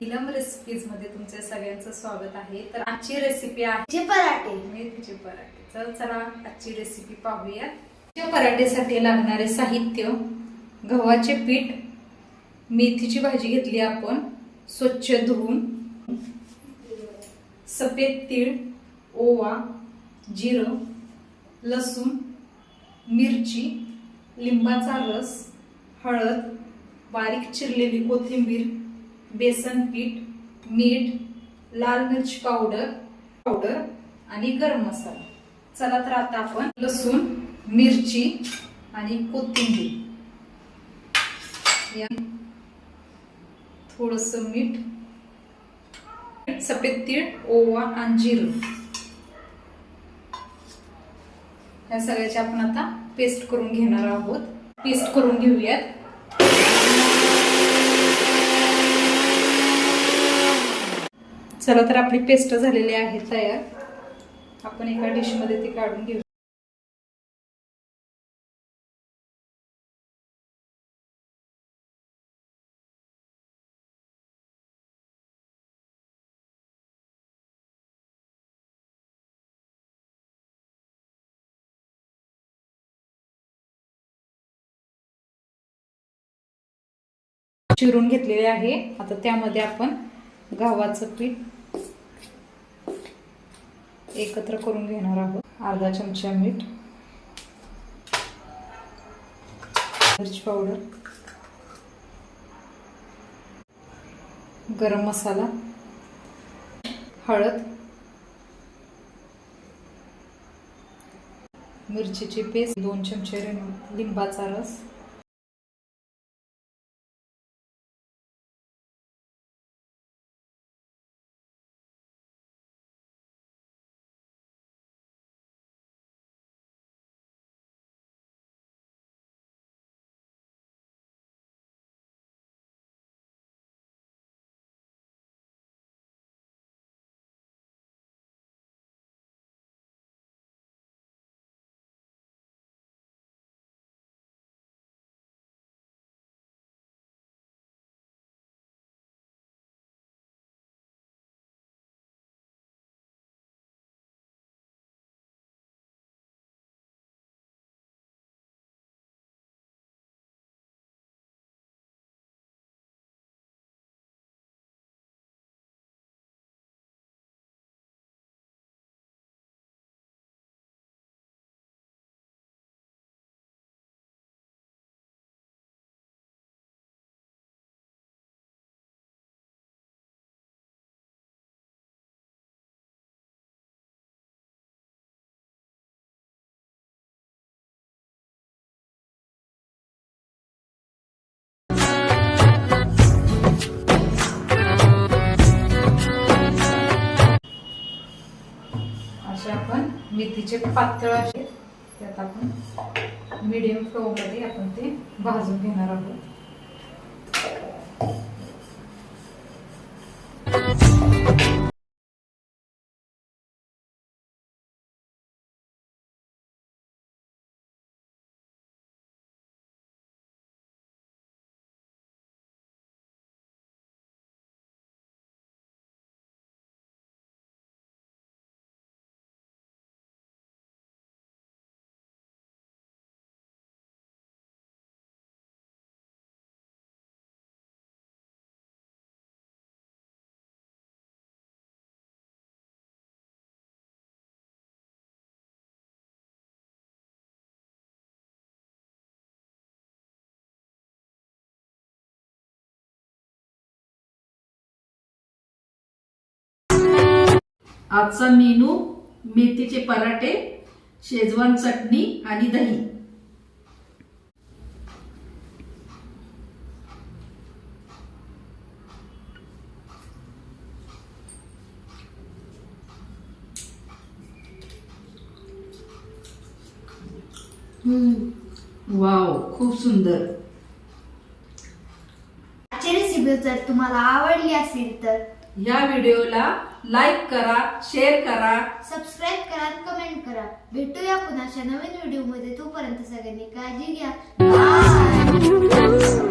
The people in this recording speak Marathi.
नीलम रेसिपीज मध्ये तुमच्या सगळ्यांचं स्वागत आहे। तर आजची रेसिपी आहे मेथीचे पराठे। तर चला आजची रेसिपी पाहूया। मेथीच्या पराठेसाठी लागणारे साहित्य: गव्हाचे पीठ, मेथीची भाजी घेतली आपण स्वच्छ धुवून, सफेद तीळ, ओवा, जिरं, लसूण, मिरची, लिंबाचा रस, हळद, बारीक चिरलेली कोथिंबीर, बेसन पीठ, मीठ, लाल मिरची पावडर आणि गरम मसाला। चला तर आता आपण लसूण, मिरची आणि कोथिंबीर, थोडस मीठ, सफेद तीळ, ओवा आणि जिरं या सगळ्याची आपण आता पेस्ट करून घेणार आहोत। पेस्ट करून घेऊयात। चला तर आपली पेस्ट झालेली आहे तयार। आपण एका डिश मध्ये ती काढून घेऊ। चिरून घेतलेले आहे। आता त्यामध्ये आपण गव्हाचं पीठ एकत्र करून घेणार आहोत। अर्धा चमचा मीठ, मिरची पावडर, गरम मसाला, हळद, मिरचीची पेस्ट, 2 चमचे लिंबाचा रस, आपण मेथीचे पातळ असे त्यात आपण मीडियम फ्लेम मध्ये आपण ते भाजून घेणार आहोत। आजचा मेनू मेथीचे पराठे, शेजवान चटणी आणि दही। वाव, खूप सुंदर। आजची रेसिपी जर तुम्हाला आवडली असेल तर या व्हिडिओला लाईक करा, शेअर करा, सबस्क्राईब करा, कमेंट करा। भेटूया पुन्हा नवीन व्हिडिओ मध्ये। तोपर्यंत सगळ्यांनी काळजी घ्या। बाय।